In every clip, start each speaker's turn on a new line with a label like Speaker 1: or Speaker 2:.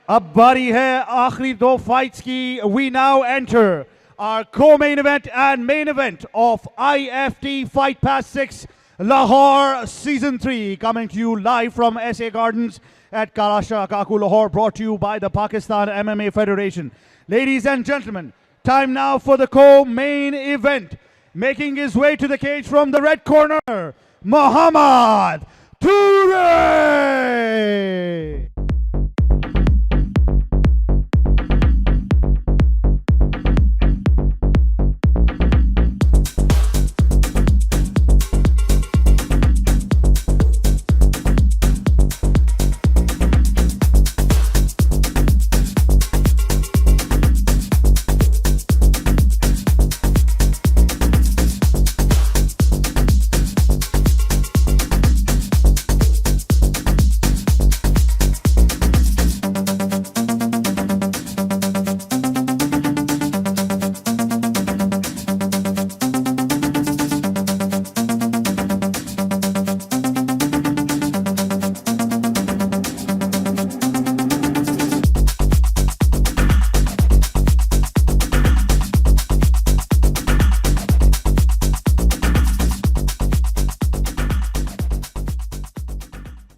Speaker 1: अब बारी है आखिरी दो फाइट्स की. We now enter our co-main event and main event of IFT Fight Pass 6 Lahore Season 3, coming to you live from SA Gardens at Karasha Kaku, Lahore, brought to you by the Pakistan MMA Federation. Ladies and gentlemen, time now for the co-main event. Making his way to the cage from the red corner, Muhammad Toure!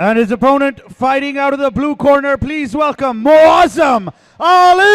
Speaker 1: And his opponent fighting out of the blue corner, please welcome Muazzam Ali!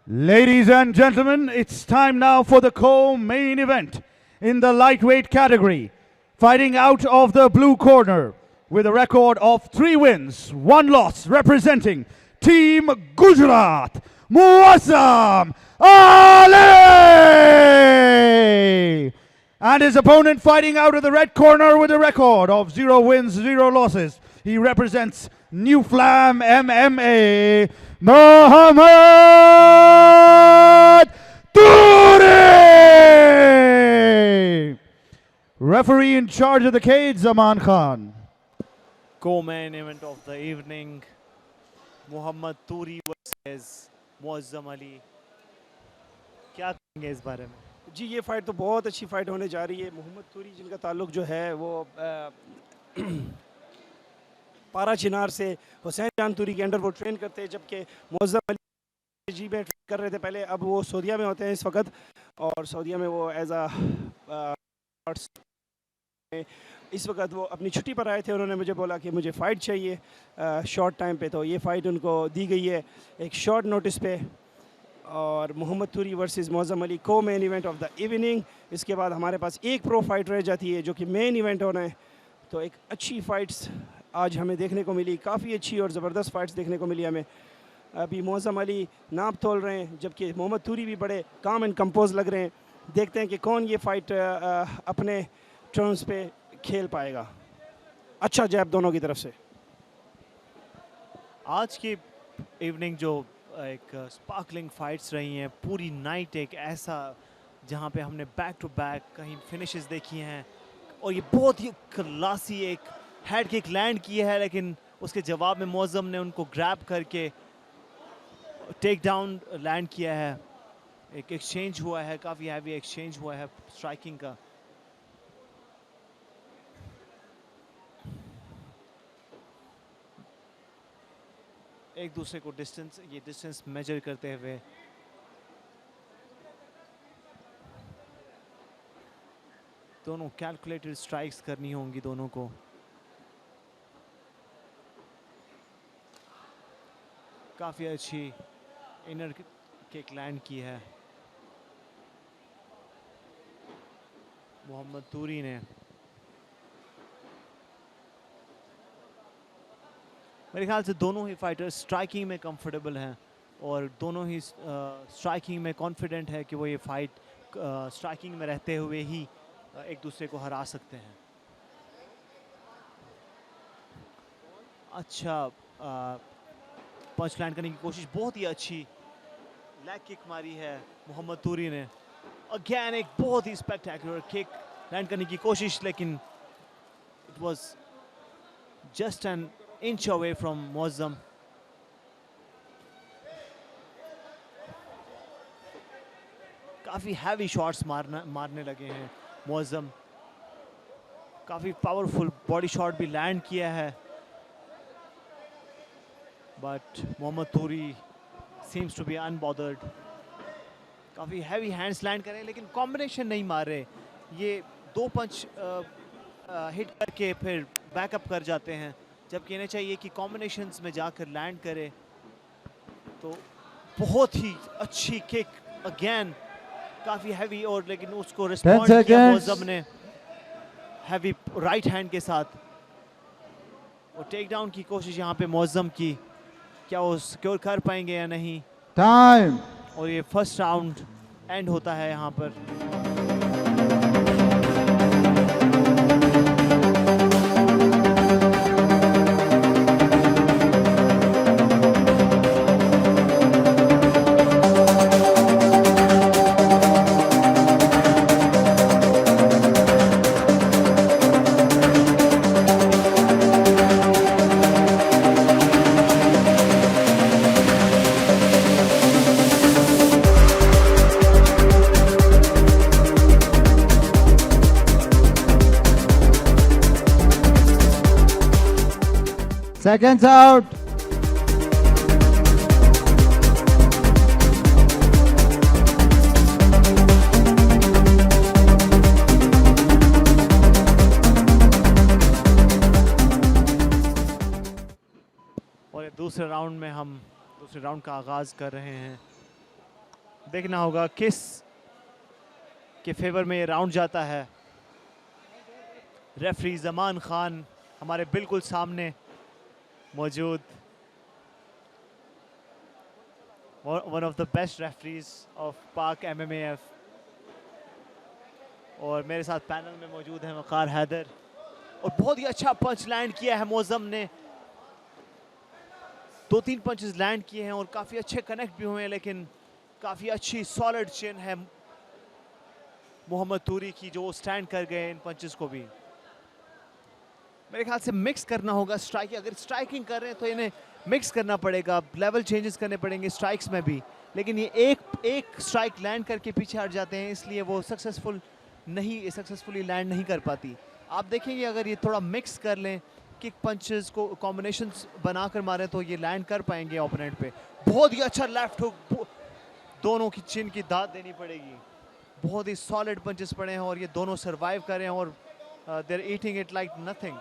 Speaker 1: Ladies and gentlemen, it's time now for the co-main event in the lightweight category. Fighting out of the blue corner with a record of 3 wins, 1 loss, representing Team Gujarat, Muazzam Ali! And his opponent fighting out of the red corner with a record of 0 wins, 0 losses. He represents New Flam MMA, Muhammad Toure! Referee in charge of the cage, Zaman Khan.
Speaker 2: Co-main event of the evening, Muhammad Toure versus Muazzam Ali. क्या कहेंगे इस बारे में?
Speaker 3: जी ये fight तो बहुत अच्छी fight होने जा रही है. मोहम्मद तूरी जिनका ताल्लुक जो है वो पारा चिनार से हुसैन जान तूरी के अंडर वो ट्रेन करते हैं, जबकि मुअज़्ज़म अली जी में ट्रेन कर रहे थे पहले. अब वो सऊदीया में होते हैं इस वक्त, और सऊदीया में वो एज अ इस वक्त वो अपनी छुट्टी पर आए थे. उन्होंने मुझे बोला कि मुझे फ़ाइट चाहिए शॉर्ट टाइम पे, तो ये फ़ाइट उनको दी गई है एक शॉर्ट नोटिस पे. और मोहम्मद तूरी वर्सेस मुअज़्ज़म अली को main event of the evening. इसके बाद हमारे पास एक प्रो फाइट रह जाती है जो कि मेन इवेंट होना है. तो एक अच्छी फ़ाइट्स आज हमें देखने को मिली, काफ़ी अच्छी और ज़बरदस्त फ़ाइट्स देखने को मिली हमें. अभी मुअज़्ज़म अली नाप तोल रहे हैं, जबकि मोहम्मद तूरी भी बड़े काम एंड कंपोज लग रहे हैं. देखते हैं कि कौन ये फ़ाइट अपने टर्म्स पे खेल पाएगा. अच्छा जैब दोनों की तरफ से.
Speaker 2: आज की इवनिंग जो एक स्पार्कलिंग फाइट्स रही हैं, पूरी नाइट एक ऐसा जहां पे हमने बैक टू बैक कहीं फिनिशेस देखी हैं, और ये बहुत ही क्लासी एक हेड किक लैंड की है, लेकिन उसके जवाब में मुअज़्ज़म ने उनको ग्रैब करके टेक डाउन लैंड किया है. एक एक्सचेंज हुआ है, काफ़ी हैवी एक्सचेंज हुआ है स्ट्राइकिंग का. एक दूसरे को डिस्टेंस मेजर करते हुए दोनों कैलकुलेटेड स्ट्राइक्स करनी होंगी दोनों को। काफ़ी अच्छी इनर किक लैंड की है मोहम्मद तूरी ने। मेरे ख्याल से दोनों ही फाइटर स्ट्राइकिंग में कंफर्टेबल हैं और दोनों ही स्ट्राइकिंग में कॉन्फिडेंट है कि वो ये फाइट स्ट्राइकिंग में रहते हुए ही एक दूसरे को हरा सकते हैं। अच्छा पंच लैंड करने की कोशिश, बहुत ही अच्छी लेग किक मारी है मोहम्मद तूरी ने। अगेन एक बहुत ही स्पेक्टेकुलर किक लैंड करने की कोशिश, लेकिन it was just an inch away from Muazzam. काफी हैवी शॉट्स मारने लगे हैं मुअज्जम। काफी पावरफुल बॉडी शॉट भी लैंड किया है, but Mohammad Turi seems to be unbothered. काफ़ी हैवी हैंड्स लैंड कर रहे हैं लेकिन कॉम्बिनेशन नहीं मार रहे। ये 2 पंच हिट करके फिर बैकअप कर जाते हैं, जबकि इन्हें चाहिए कि कॉम्बिनेशंस में जाकर लैंड करे। तो बहुत ही अच्छी किक अगेन, काफ़ी हैवी, और लेकिन उसको रिस्पॉन्ड किया मुअज्जम ने हैवी राइट हैंड के साथ। और टेक डाउन की कोशिश यहाँ पे मुअज्जम की, क्या वो सिक्योर कर पाएंगे या नहीं।
Speaker 1: टाइम।
Speaker 2: और ये फर्स्ट राउंड एंड होता है यहाँ पर।
Speaker 1: Seconds out.
Speaker 2: और दूसरे राउंड में हम दूसरे राउंड का आगाज कर रहे हैं। देखना होगा किस के फेवर में ये राउंड जाता है। रेफरी जमान खान हमारे बिल्कुल सामने मौजूद, one of the best referees of पाक MMAF। और मेरे साथ पैनल में मौजूद है वकार हैदर। और बहुत ही अच्छा पंच लैंड किया है मुअज्जम ने, 2-3 पंचेस लैंड किए हैं और काफ़ी अच्छे कनेक्ट भी हुए हैं, लेकिन काफ़ी अच्छी सॉलिड चिन है मोहम्मद तूरी की, जो स्टैंड कर गए इन पंचेस को भी। मेरे ख्याल से मिक्स करना होगा स्ट्राइकिंग, अगर स्ट्राइकिंग कर रहे हैं तो इन्हें मिक्स करना पड़ेगा, लेवल चेंजेस करने पड़ेंगे स्ट्राइक्स में भी। लेकिन ये एक स्ट्राइक लैंड करके पीछे हट जाते हैं, इसलिए वो सक्सेसफुली लैंड नहीं कर पाती। आप देखेंगे अगर ये थोड़ा मिक्स कर लें, किक पंचेस को कॉम्बिनेशंस बनाकर मारें, तो ये लैंड कर पाएंगे ओपोनेंट पे। बहुत ही अच्छा लेफ्ट हुक, दोनों की चिन की दाद देनी पड़ेगी। बहुत ही सॉलिड पंचेस पड़े हैं और ये दोनों सर्वाइव कर रहे हैं और they are eating it like nothing.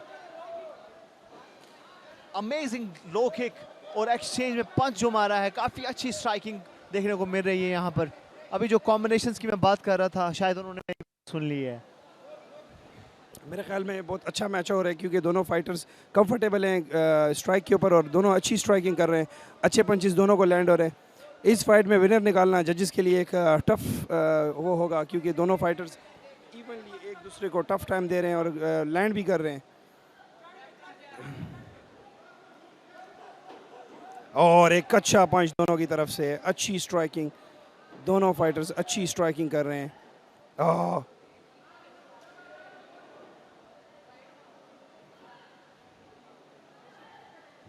Speaker 2: Amazing low kick और एक्सचेंज में पंच जो मारा है, काफ़ी अच्छी स्ट्राइकिंग देखने को मिल रही है यहाँ पर। अभी जो कॉम्बिनेशंस की मैं बात कर रहा था, शायद उन्होंने सुन ली है।
Speaker 3: मेरे ख्याल में बहुत अच्छा मैच हो रहा है क्योंकि दोनों फाइटर्स कंफर्टेबल हैं स्ट्राइक के ऊपर और दोनों अच्छी स्ट्राइकिंग कर रहे हैं, अच्छे पंचेस दोनों को लैंड हो रहे हैं। इस फाइट में विनर निकालना जजेस के लिए एक टफ वो होगा, क्योंकि दोनों फाइटर्स इवनली एक दूसरे को टफ टाइम दे रहे हैं और लैंड भी कर रहे हैं। और एक अच्छा पंच दोनों की तरफ से, अच्छी स्ट्राइकिंग, दोनों फाइटर्स अच्छी स्ट्राइकिंग कर रहे हैं।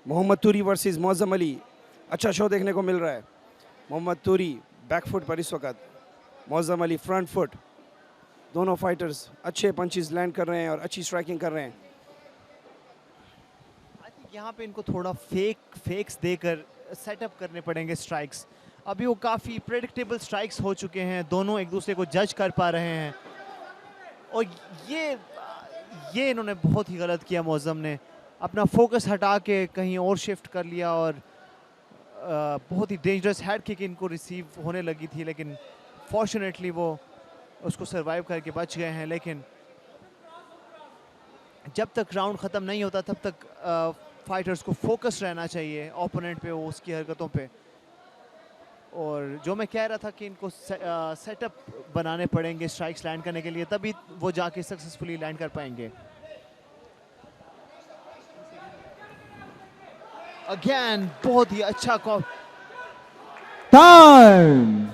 Speaker 3: मोहम्मद तूरी वर्सेस मुअज्जम अली, अच्छा शो देखने को मिल रहा है। मोहम्मद तूरी बैक फुट पर इस वक्त, मुअज्जम अली फ्रंट फुट। दोनों फाइटर्स अच्छे पंचेस लैंड कर रहे हैं और अच्छी स्ट्राइकिंग कर रहे हैं।
Speaker 2: आई थिंक यहाँ पे इनको थोड़ा फेक्स देकर सेटअप करने पड़ेंगे स्ट्राइक्स। अभी वो काफ़ी प्रेडिक्टेबल स्ट्राइक्स हो चुके हैं, दोनों एक दूसरे को जज कर पा रहे हैं और ये इन्होंने बहुत ही गलत किया। मौज़म ने अपना फोकस हटा के कहीं और शिफ्ट कर लिया और बहुत ही डेंजरस हेड किक इनको रिसीव होने लगी थी, लेकिन फॉर्चुनेटली वो उसको सरवाइव करके बच गए हैं। लेकिन जब तक राउंड ख़त्म नहीं होता तब तक फाइटर्स को फोकस रहना चाहिए ओपोनेंट पे, वो उसकी हरकतों पे। और जो मैं कह रहा था कि इनको सेटअप बनाने पड़ेंगे स्ट्राइक्स लैंड करने के लिए, तभी वो जाके सक्सेसफुली लैंड कर पाएंगे। अगेन बहुत ही अच्छा call.
Speaker 4: Time!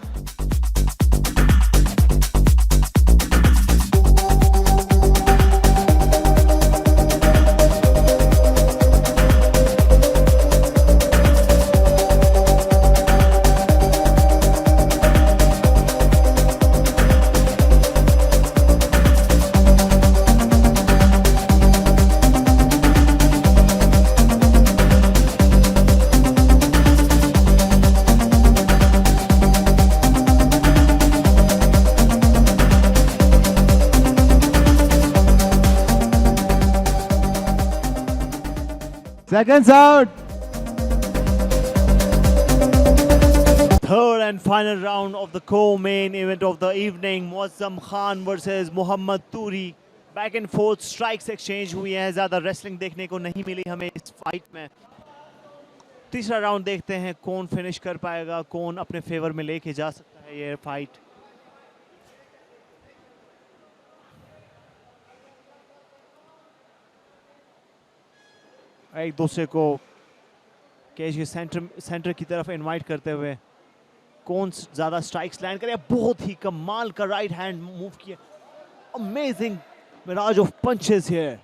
Speaker 4: Seconds out!
Speaker 2: Third and final round of the co-main event of the evening, Muazzam Khan versus Mohammad Turi. Back and fourth strikes exchange हुई है, ज़्यादा रेसलिंग देखने को नहीं मिली हमें इस फाइट में। तीसरा राउंड देखते हैं कौन फिनिश कर पाएगा, कौन अपने फेवर में लेके जा सकता है ये फाइट। एक दूसरे को केज के सेंटर की तरफ इनवाइट करते हुए कौन ज़्यादा स्ट्राइक्स लैंड करे। बहुत ही कमाल का राइट हैंड मूव किया, amazing mirage of punches here.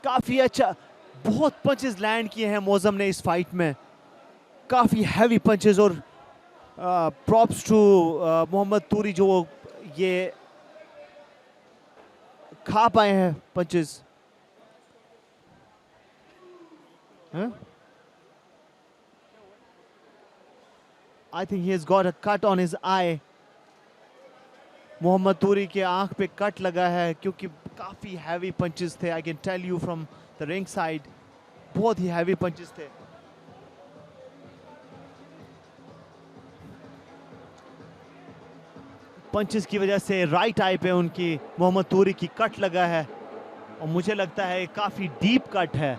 Speaker 2: काफी अच्छा, बहुत पंचेस लैंड किए हैं मौज़म ने इस फाइट में, काफी हैवी पंचेस। और प्रॉप्स टू मोहम्मद तूरी जो ये खा पाए हैं punches. I think he has got a cut on his eye. Mohammed Turi के आंख पे कट लगा है क्योंकि काफी हैवी पंचेस थे। I can tell you from the ring side, बहुत ही हैवी पंचेस थे। पंचेस की वजह से राइट आई पे उनकी मोहम्मद तूरी की कट लगा है और मुझे लगता है काफी डीप कट है।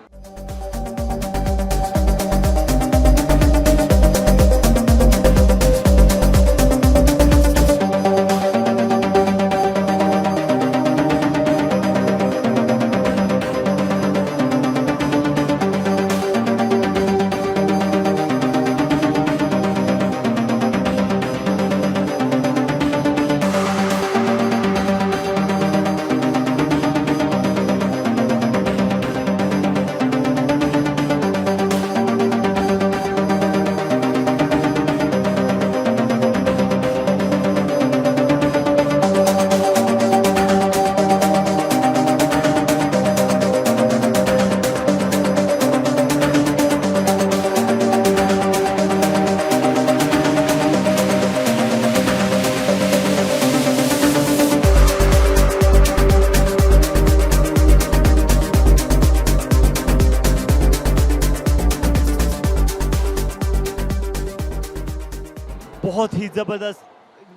Speaker 2: बहुत ही जबरदस्त।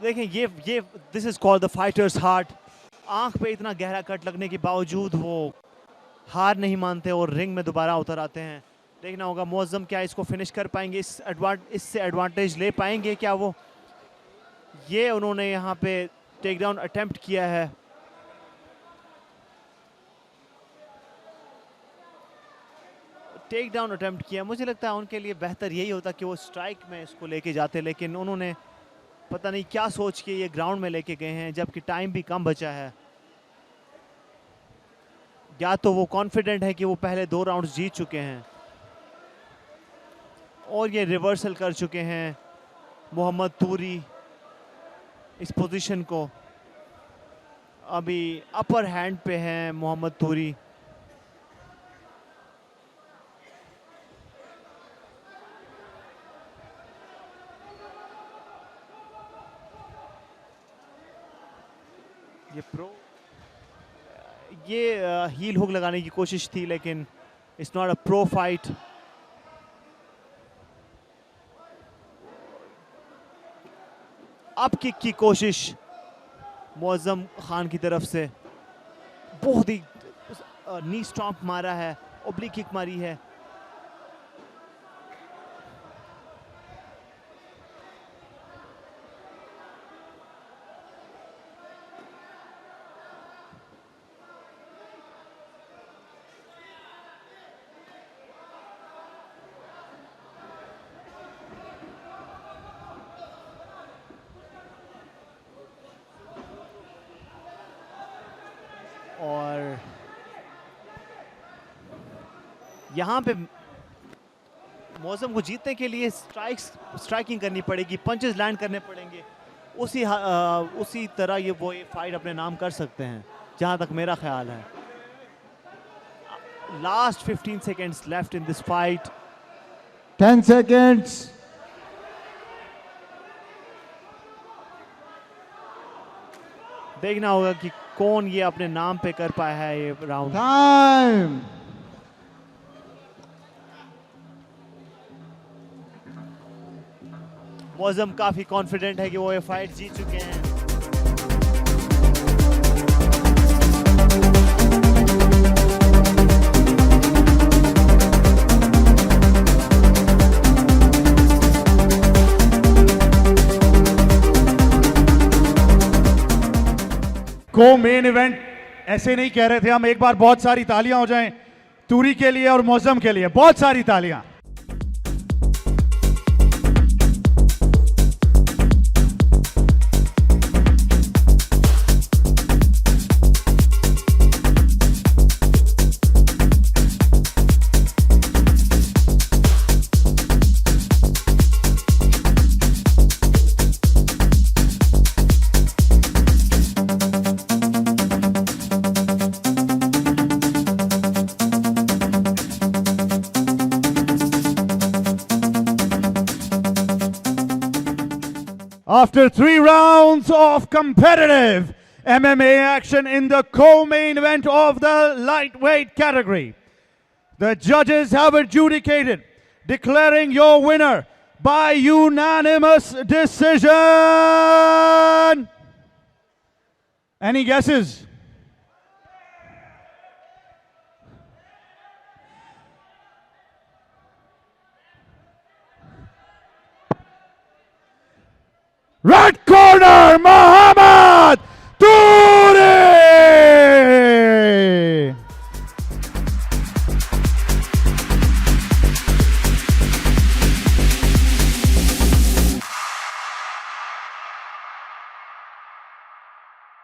Speaker 2: देखें ये this is called the fighters heart. आंख पे इतना गहरा कट लगने के बावजूद वो हार नहीं मानते और रिंग में दोबारा उतर आते हैं। देखना होगा मुअज्जम क्या इसको फिनिश कर पाएंगे, इससे एडवांटेज ले पाएंगे क्या वो। ये उन्होंने यहाँ पे टेक डाउन अटेम्प्ट किया है। टेक डाउन अटेम्प्ट किया, मुझे लगता है उनके लिए बेहतर यही होता कि वो स्ट्राइक में इसको लेके जाते, लेकिन उन्होंने पता नहीं क्या सोच के ये ग्राउंड में लेके गए हैं जबकि टाइम भी कम बचा है। या तो वो कॉन्फिडेंट है कि वो पहले 2 राउंड्स जीत चुके हैं और ये रिवर्सल कर चुके हैं मोहम्मद तूरी इस पोजीशन को। अभी अपर हैंड पे हैं मोहम्मद तूरी। ये हील हुक लगाने की कोशिश थी, लेकिन it's not a pro fight. अब किक की कोशिश मुअज्जम खान की तरफ से, बहुत ही नी स्टॉम्प मारा है, ओब्लिक किक मारी है। और यहाँ पे मौसम को जीतने के लिए स्ट्राइकिंग करनी पड़ेगी, पंचेस लैंड करने पड़ेंगे। उसी तरह ये फाइट अपने नाम कर सकते हैं, जहाँ तक मेरा ख्याल है। Last 15 seconds left in this fight.
Speaker 4: 10 seconds.
Speaker 2: देखना होगा कि कौन ये अपने नाम पे कर पाया है ये राउंड।
Speaker 4: Time.
Speaker 2: मौसम काफी कॉन्फिडेंट है कि वो ये फाइट जीत चुके हैं।
Speaker 1: को मेन इवेंट ऐसे नहीं कह रहे थे हम, एक बार बहुत सारी तालियां हो जाएं तूरी के लिए और मौसम के लिए, बहुत सारी तालियां। After 3 rounds of competitive MMA action in the co-main event of the lightweight category, the judges have adjudicated, declaring your winner by unanimous decision. Any guesses? Red